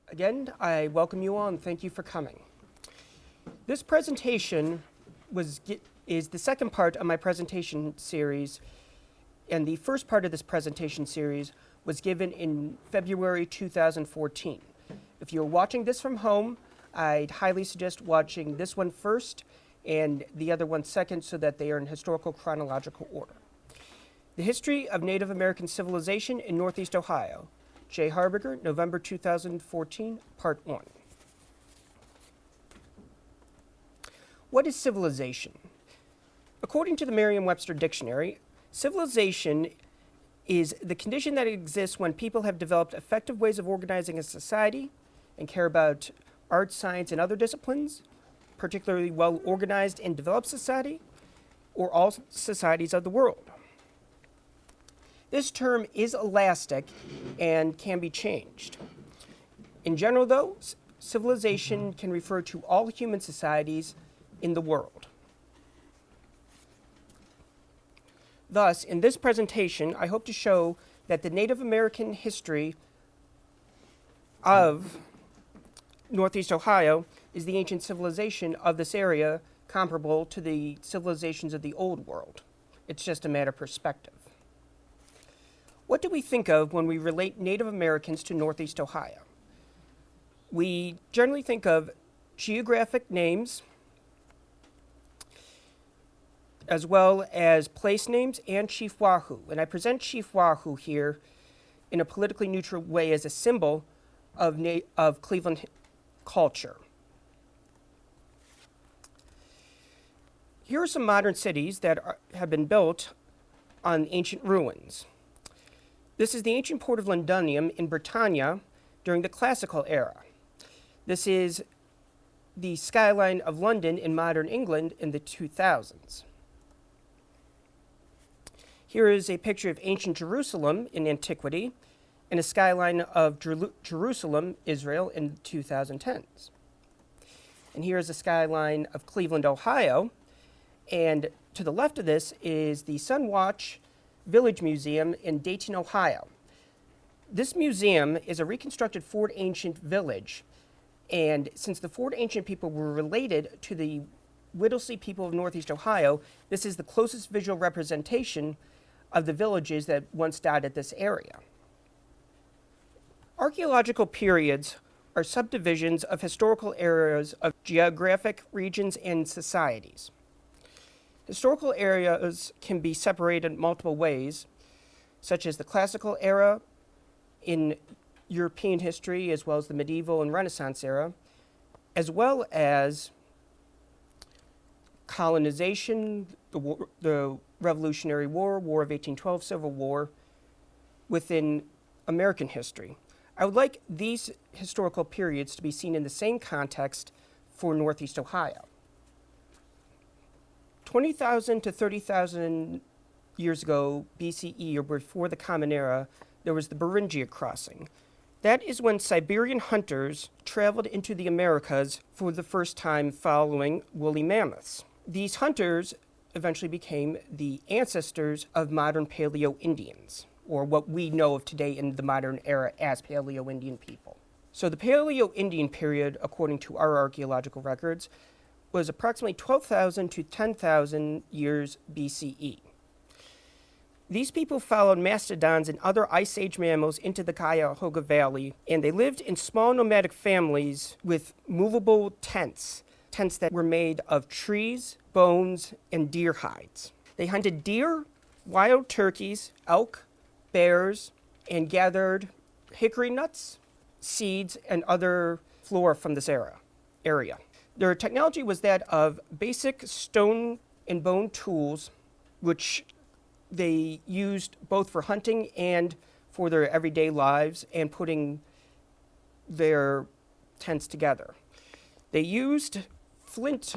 Again, I welcome you all and thank you for coming. This presentation is the second part of my presentation series, and the first part of this presentation series was given in February 2014. If you're watching this from home, I'd highly suggest watching this one first and the other one second so that they are in historical chronological order. The History of Native American Civilization in Northeast Ohio. J. Harbinger, November 2014, Part 1. What is civilization? According to the Merriam-Webster Dictionary, civilization is the condition that exists when people have developed effective ways of organizing a society and care about art, science, and other disciplines, particularly well-organized and developed society, or all societies of the world. This term is elastic and can be changed. In general, though, civilization can refer to all human societies in the world. Thus, in this presentation, I hope to show that the Native American history of Northeast Ohio is the ancient civilization of this area comparable to the civilizations of the Old World. It's just a matter of perspective. What do we think of when we relate Native Americans to Northeast Ohio? We generally think of geographic names, as well as place names and Chief Wahoo. And I present Chief Wahoo here in a politically neutral way as a symbol of Cleveland culture. Here are some modern cities that have been built on ancient ruins. This is the ancient port of Londinium in Britannia during the Classical era. This is the skyline of London in modern England in the 2000s. Here is a picture of ancient Jerusalem in antiquity and a skyline of Jerusalem, Israel in the 2010s. And here is a skyline of Cleveland, Ohio. And to the left of this is the Sunwatch Village Museum in Dayton, Ohio. This museum is a reconstructed Ford Ancient village, and since the Ford Ancient people were related to the Whittlesey people of Northeast Ohio, this is the closest visual representation of the villages that once dotted this area. Archaeological periods are subdivisions of historical areas of geographic regions and societies. Historical areas can be separated in multiple ways, such as the Classical era in European history, as well as the Medieval and Renaissance era, as well as colonization, the Revolutionary War, War of 1812, Civil War, within American history. I would like these historical periods to be seen in the same context for Northeast Ohio. 20,000 to 30,000 years ago, BCE, or before the Common Era, there was the Beringia crossing. That is when Siberian hunters traveled into the Americas for the first time following woolly mammoths. These hunters eventually became the ancestors of modern Paleo-Indians, or what we know of today in the modern era as Paleo-Indian people. So the Paleo-Indian period, according to our archaeological records, was approximately 12,000 to 10,000 years BCE. These people followed mastodons and other Ice Age mammals into the Cuyahoga Valley, and they lived in small nomadic families with movable tents that were made of trees, bones, and deer hides. They hunted deer, wild turkeys, elk, bears, and gathered hickory nuts, seeds, and other flora from this area. Their technology was that of basic stone and bone tools, which they used both for hunting and for their everyday lives and putting their tents together. They used flint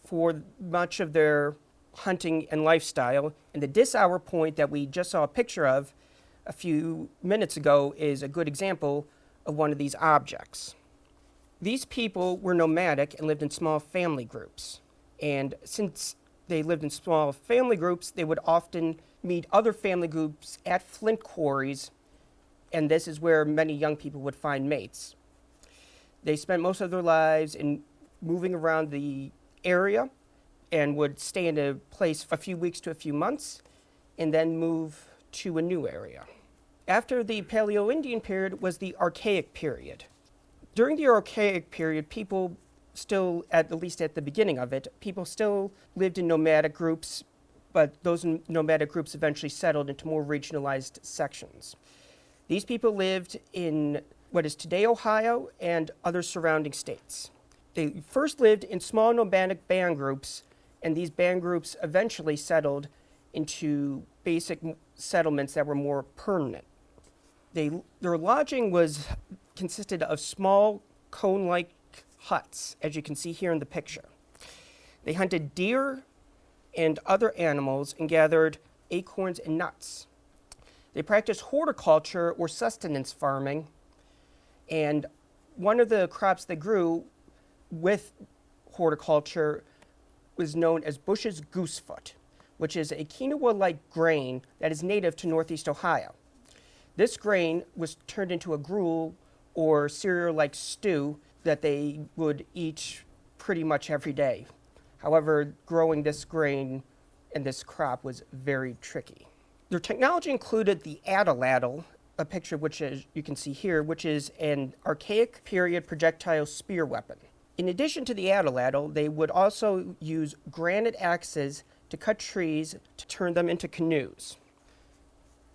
for much of their hunting and lifestyle, and the Dis Hour point that we just saw a picture of a few minutes ago is a good example of one of these objects. These people were nomadic and lived in small family groups. And since they lived in small family groups, they would often meet other family groups at flint quarries, and this is where many young people would find mates. They spent most of their lives in moving around the area and would stay in a place a few weeks to a few months and then move to a new area. After the Paleo-Indian period was the Archaic period. During the Archaic period, people still, at least at the beginning of it, people still lived in nomadic groups, but those nomadic groups eventually settled into more regionalized sections. These people lived in what is today Ohio and other surrounding states. They first lived in small nomadic band groups, and these band groups eventually settled into basic settlements that were more permanent. Their lodging consisted of small cone-like huts, as you can see here in the picture. They hunted deer and other animals and gathered acorns and nuts. They practiced horticulture or sustenance farming, and one of the crops they grew with horticulture was known as Bush's goosefoot, which is a quinoa-like grain that is native to Northeast Ohio. This grain was turned into a gruel or cereal-like stew that they would eat pretty much every day. However, growing this grain and this crop was very tricky. Their technology included the atlatl, a picture which you can see here, which is an archaic period projectile spear weapon. In addition to the atlatl, they would also use granite axes to cut trees to turn them into canoes.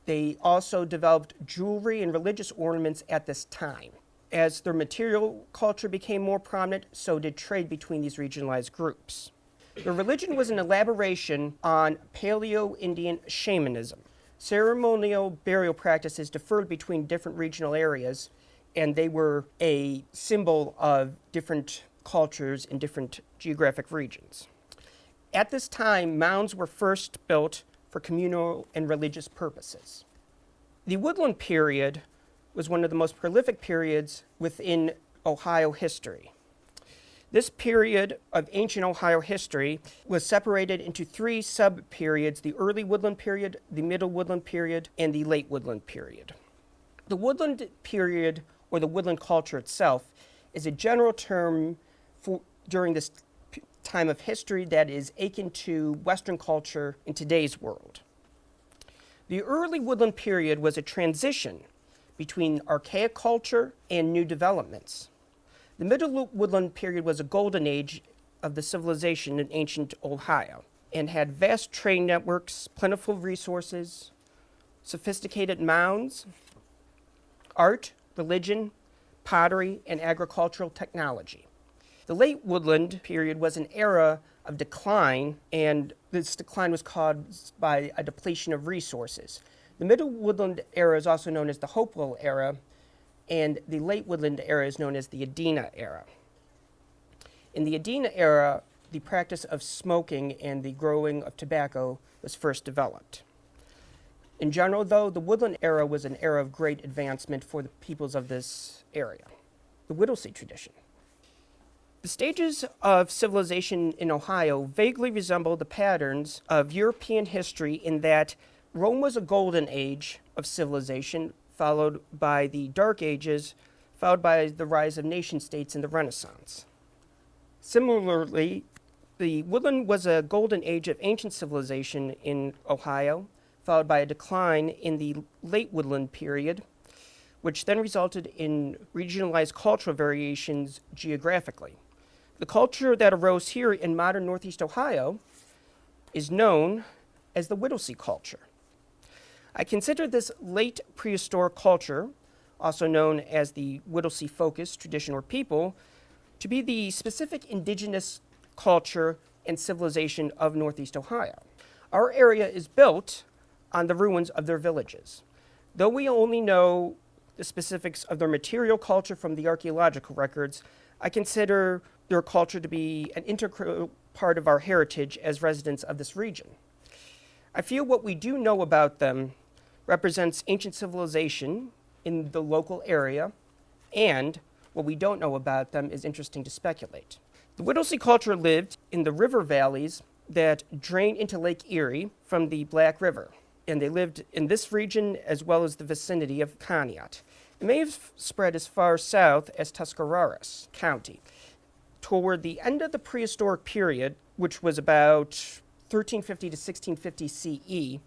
They also developed jewelry and religious ornaments at this time. As their material culture became more prominent, so did trade between these regionalized groups. Their religion was an elaboration on Paleo-Indian shamanism. Ceremonial burial practices differed between different regional areas, and they were a symbol of different cultures in different geographic regions. At this time, mounds were first built for communal and religious purposes. The Woodland period was one of the most prolific periods within Ohio history. This period of ancient Ohio history was separated into three sub-periods: the early Woodland period, the middle Woodland period, and the late Woodland period. The Woodland period, or the Woodland culture itself, is a general term during this time of history that is akin to Western culture in today's world. The early Woodland period was a transition between archaic culture and new developments. The middle Woodland period was a golden age of the civilization in ancient Ohio and had vast trade networks, plentiful resources, sophisticated mounds, art, religion, pottery, and agricultural technology. The late Woodland period was an era of decline, and this decline was caused by a depletion of resources. The Middle Woodland era is also known as the Hopewell era, and the Late Woodland era is known as the Adena era. In the Adena era, the practice of smoking and the growing of tobacco was first developed. In general, though, the Woodland era was an era of great advancement for the peoples of this area. The Whittlesey tradition. The stages of civilization in Ohio vaguely resemble the patterns of European history in that Rome was a golden age of civilization, followed by the Dark Ages, followed by the rise of nation-states in the Renaissance. Similarly, the Woodland was a golden age of ancient civilization in Ohio, followed by a decline in the late Woodland period, which then resulted in regionalized cultural variations geographically. The culture that arose here in modern Northeast Ohio is known as the Whittlesey culture. I consider this late prehistoric culture, also known as the Whittlesey focus, tradition, or people, to be the specific indigenous culture and civilization of Northeast Ohio. Our area is built on the ruins of their villages. Though we only know the specifics of their material culture from the archaeological records, I consider their culture to be an integral part of our heritage as residents of this region. I feel what we do know about them represents ancient civilization in the local area, and what we don't know about them is interesting to speculate. The Whittlesey culture lived in the river valleys that drain into Lake Erie from the Black River. and they lived in this region as well as the vicinity of Conneaut. It may have spread as far south as Tuscarawas County. Toward the end of the prehistoric period, which was about 1350 to 1650 CE,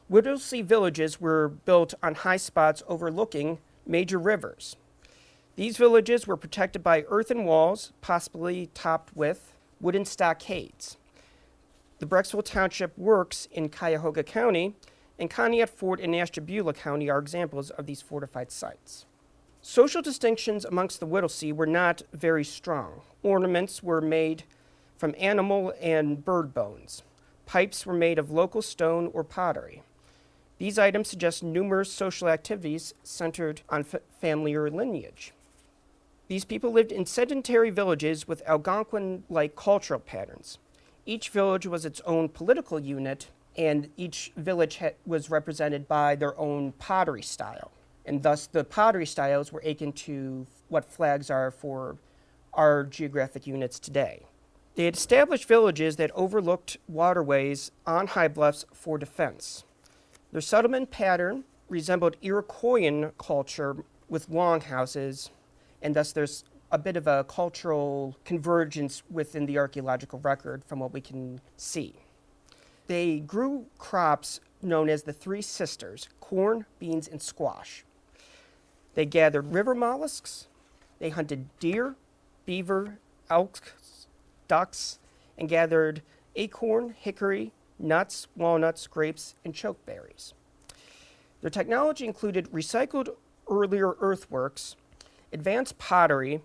Whittlesey villages were built on high spots overlooking major rivers. These villages were protected by earthen walls, possibly topped with wooden stockades. The Brecksville Township works in Cuyahoga County, and Conneaut Fort and Ashtabula County are examples of these fortified sites. Social distinctions amongst the Whittlesey were not very strong. Ornaments were made from animal and bird bones. Pipes were made of local stone or pottery. These items suggest numerous social activities centered on family or lineage. These people lived in sedentary villages with Algonquin-like cultural patterns. Each village was its own political unit, and each village was represented by their own pottery style. And thus the pottery styles were akin to what flags are for our geographic units today. They had established villages that overlooked waterways on high bluffs for defense. Their settlement pattern resembled Iroquoian culture with longhouses, and thus there's a bit of a cultural convergence within the archaeological record from what we can see. They grew crops known as the Three Sisters: corn, beans, and squash. They gathered river mollusks. They hunted deer, beaver, elk, ducks, and gathered acorn, hickory, nuts, walnuts, grapes, and chokeberries. Their technology included recycled earlier earthworks, advanced pottery,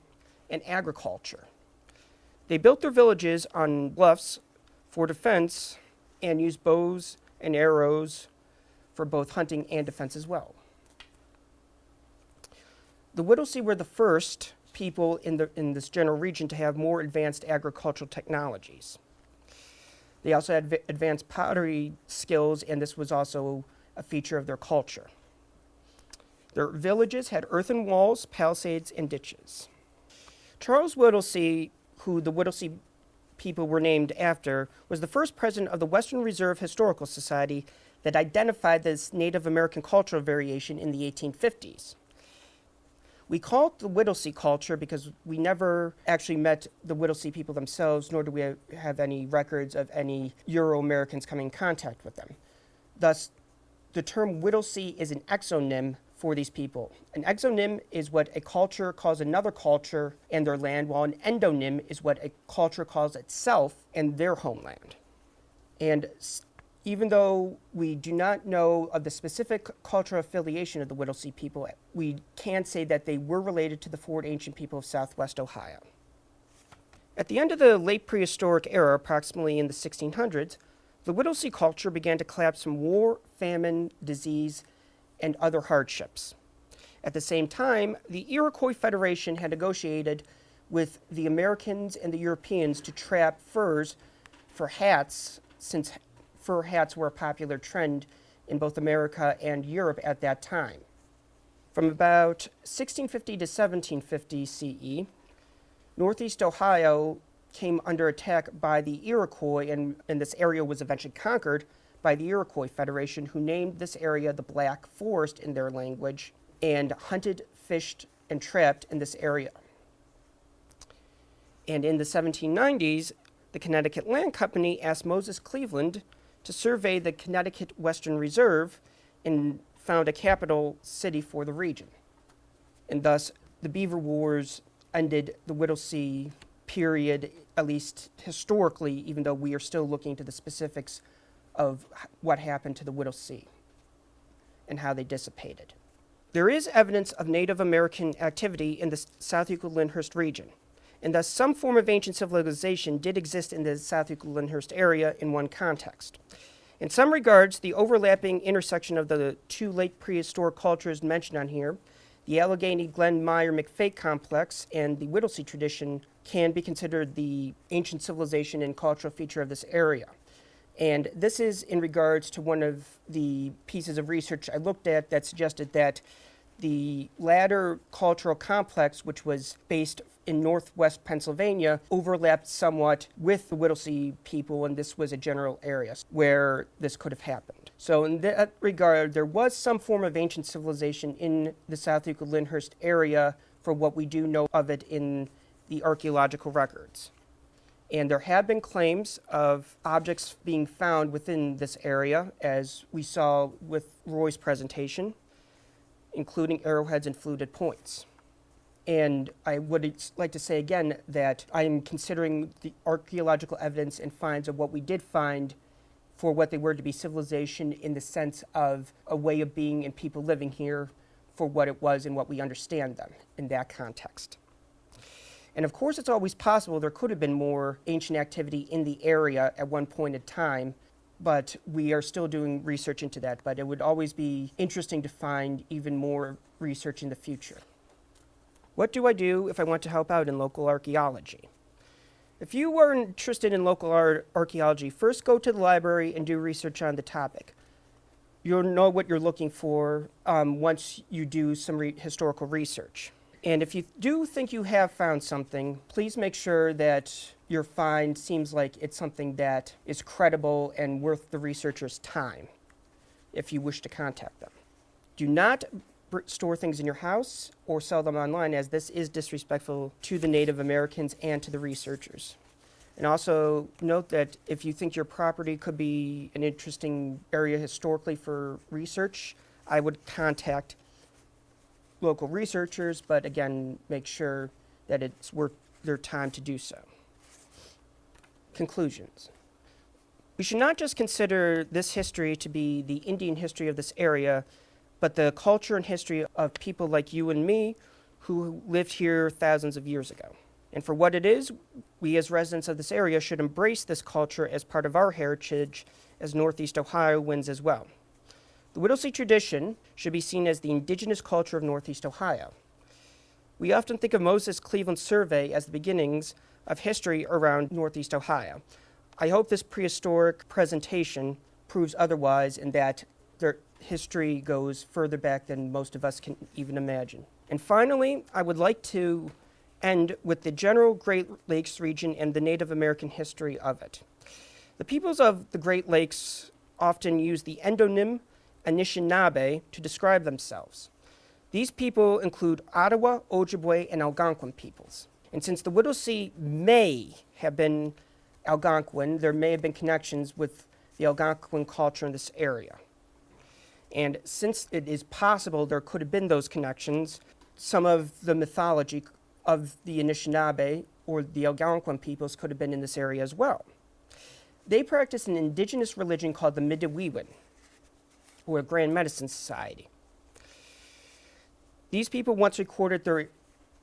and agriculture. They built their villages on bluffs for defense and used bows and arrows for both hunting and defense as well. The Whittlesey were the first people in this general region to have more advanced agricultural technologies. They also had advanced pottery skills, and this was also a feature of their culture. Their villages had earthen walls, palisades, and ditches. Charles Whittlesey, who the Whittlesey people were named after, was the first president of the Western Reserve Historical Society that identified this Native American cultural variation in the 1850s. We call it the Whittlesey culture because we never actually met the Whittlesey people themselves, nor do we have any records of any Euro-Americans coming in contact with them. Thus, the term Whittlesey is an exonym for these people. An exonym is what a culture calls another culture and their land, while an endonym is what a culture calls itself and their homeland. And even though we do not know of the specific cultural affiliation of the Whittlesey people, we can say that they were related to the Ford ancient people of southwest Ohio. At the end of the late prehistoric era, approximately in the 1600s, the Whittlesey culture began to collapse from war, famine, disease, and other hardships. At the same time, the Iroquois Federation had negotiated with the Americans and the Europeans to trap furs for hats, since fur hats were a popular trend in both America and Europe at that time. From about 1650 to 1750 CE, Northeast Ohio came under attack by the Iroquois, and this area was eventually conquered by the Iroquois Federation, who named this area the Black Forest in their language, and hunted, fished, and trapped in this area. And in the 1790s, the Connecticut Land Company asked Moses Cleveland to survey the Connecticut Western Reserve and found a capital city for the region. And thus, the Beaver Wars ended the Whittlesey period, at least historically, even though we are still looking to the specifics of what happened to the Whittlesey and how they dissipated. There is evidence of Native American activity in the South Euclid-Lyndhurst region, and thus some form of ancient civilization did exist in the South Euclid-Lyndhurst area in one context. In some regards, the overlapping intersection of the two late prehistoric cultures mentioned on here, the Allegheny-Glen-Meyer-McFate complex and the Whittlesey tradition, can be considered the ancient civilization and cultural feature of this area. And this is in regards to one of the pieces of research I looked at that suggested that the latter cultural complex, which was based in northwest Pennsylvania, overlapped somewhat with the Whittlesey people, and this was a general area where this could have happened. So in that regard, there was some form of ancient civilization in the South Euclid-Lyndhurst area for what we do know of it in the archaeological records. And there have been claims of objects being found within this area, as we saw with Roy's presentation, including arrowheads and fluted points. And I would like to say again that I am considering the archaeological evidence and finds of what we did find for what they were to be civilization in the sense of a way of being and people living here for what it was and what we understand them in that context. And of course, it's always possible there could have been more ancient activity in the area at one point in time, but we are still doing research into that. But it would always be interesting to find even more research in the future. What do I do if I want to help out in local archaeology? If you are interested in local archaeology, first go to the library and do research on the topic. You'll know what you're looking for once you do some historical research. And if you do think you have found something, please make sure that your find seems like it's something that is credible and worth the researcher's time if you wish to contact them. Do not store things in your house or sell them online, as this is disrespectful to the Native Americans and to the researchers. And also note that if you think your property could be an interesting area historically for research, I would contact local researchers, but again, make sure that it's worth their time to do so. Conclusions. We should not just consider this history to be the Indian history of this area, but the culture and history of people like you and me who lived here thousands of years ago. And for what it is, we as residents of this area should embrace this culture as part of our heritage as Northeast Ohioans as well. The Whittlesey tradition should be seen as the indigenous culture of Northeast Ohio. We often think of Moses Cleveland's survey as the beginnings of history around Northeast Ohio. I hope this prehistoric presentation proves otherwise, and that their history goes further back than most of us can even imagine. And finally, I would like to end with the general Great Lakes region and the Native American history of it. The peoples of the Great Lakes often use the endonym Anishinaabe to describe themselves. These people include Ottawa, Ojibwe, and Algonquin peoples. And since the Whittlesey may have been Algonquin, there may have been connections with the Algonquin culture in this area. And since it is possible there could have been those connections, some of the mythology of the Anishinaabe or the Algonquin peoples could have been in this area as well. They practice an indigenous religion called the Midewiwin, or Grand Medicine Society. These people once recorded their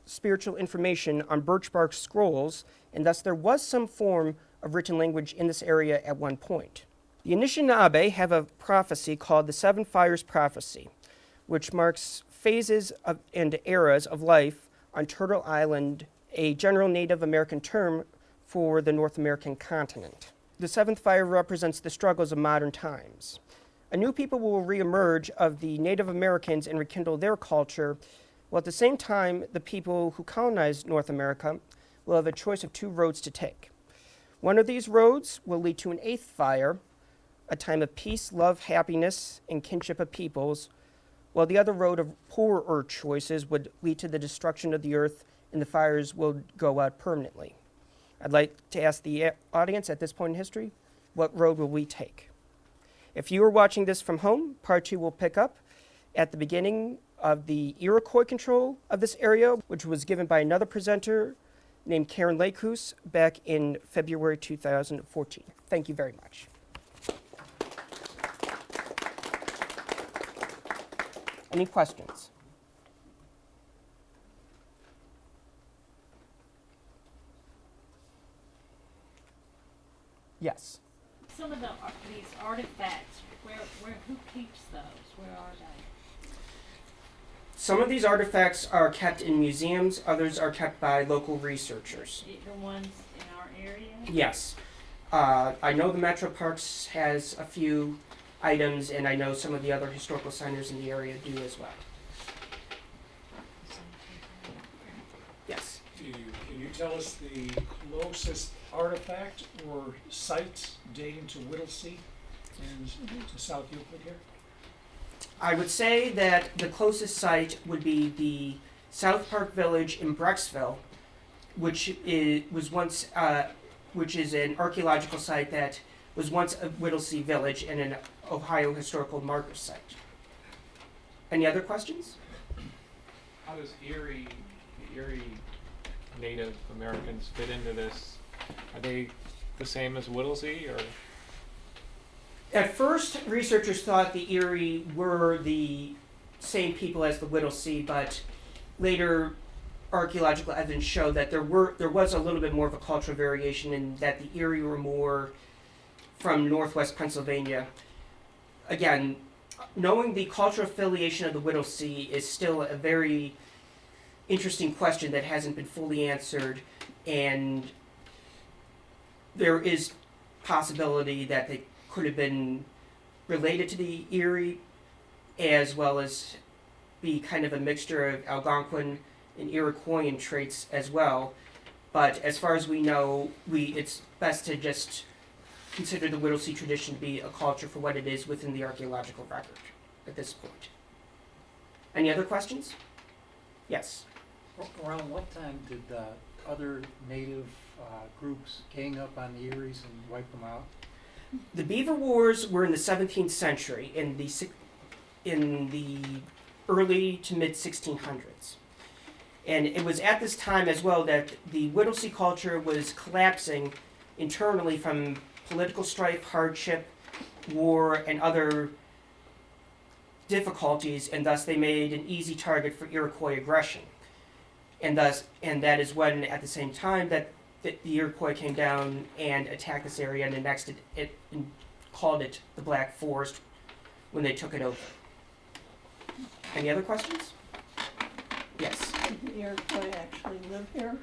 spiritual information on birch bark scrolls, and thus there was some form of written language in this area at one point. The Anishinaabe have a prophecy called the Seven Fires Prophecy, which marks phases and eras of life on Turtle Island, a general Native American term for the North American continent. The seventh fire represents the struggles of modern times. A new people will reemerge of the Native Americans and rekindle their culture, while at the same time, the people who colonized North America will have a choice of two roads to take. One of these roads will lead to an eighth fire, a time of peace, love, happiness, and kinship of peoples, while the other road of poorer choices would lead to the destruction of the earth, and the fires will go out permanently. I'd like to ask the audience at this point in history, what road will we take? If you are watching this from home, part 2 will pick up at the beginning of the Iroquois control of this area, which was given by another presenter named Karen Lakehouse back in February 2014. Thank you very much. Any questions? Yes. Some of these artifacts, who keeps those? Where are they? Some of these artifacts are kept in museums, others are kept by local researchers. The ones in our area? Yes. I know the Metro Parks has a few items, and I know some of the other historical centers in the area do as well. Yes. Can you tell us the closest artifact or site dating to Whittlesey? And to South Euclid here? I would say that the closest site would be the South Park Village in Brecksville, which is an archaeological site that was once a Whittlesey village and an Ohio historical marker site. Any other questions? How does the Erie Native Americans fit into this? Are they the same as Whittlesey, or? At first, researchers thought the Erie were the same people as the Whittlesey, but later archaeological evidence showed that there was a little bit more of a cultural variation, in that the Erie were more from northwest Pennsylvania. Again, knowing the cultural affiliation of the Whittlesey is still a very interesting question that hasn't been fully answered, and there is possibility that they could have been related to the Erie, as well as be kind of a mixture of Algonquin and Iroquoian traits as well. But as far as we know, it's best to just consider the Whittlesey tradition to be a culture for what it is within the archaeological record at this point. Any other questions? Yes. Around what time did other native groups gang up on the Eries and wipe them out? The Beaver Wars were in the 17th century, in the early to mid 1600s. And it was at this time as well that the Whittlesey culture was collapsing internally from political strife, hardship, war, and other difficulties, and thus they made an easy target for Iroquois aggression. And that is when, at the same time, that the Iroquois came down and attacked this area and annexed it and called it the Black Forest when they took it over. Any other questions? Yes. Did the Iroquois actually live here?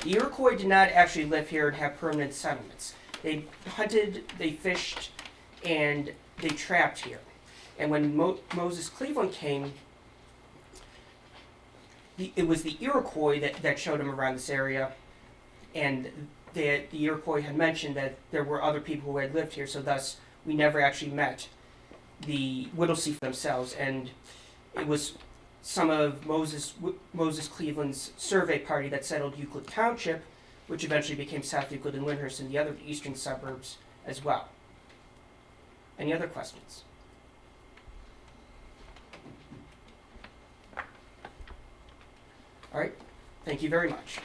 The Iroquois did not actually live here and have permanent settlements. They hunted, they fished, and they trapped here. And when Moses Cleveland came, it was the Iroquois that showed him around this area, and the Iroquois had mentioned that there were other people who had lived here, so thus we never actually met the Whittlesey themselves, and it was some of Moses Cleveland's survey party that settled Euclid Township, which eventually became South Euclid and Lyndhurst and the other eastern suburbs as well. Any other questions? All right, thank you very much.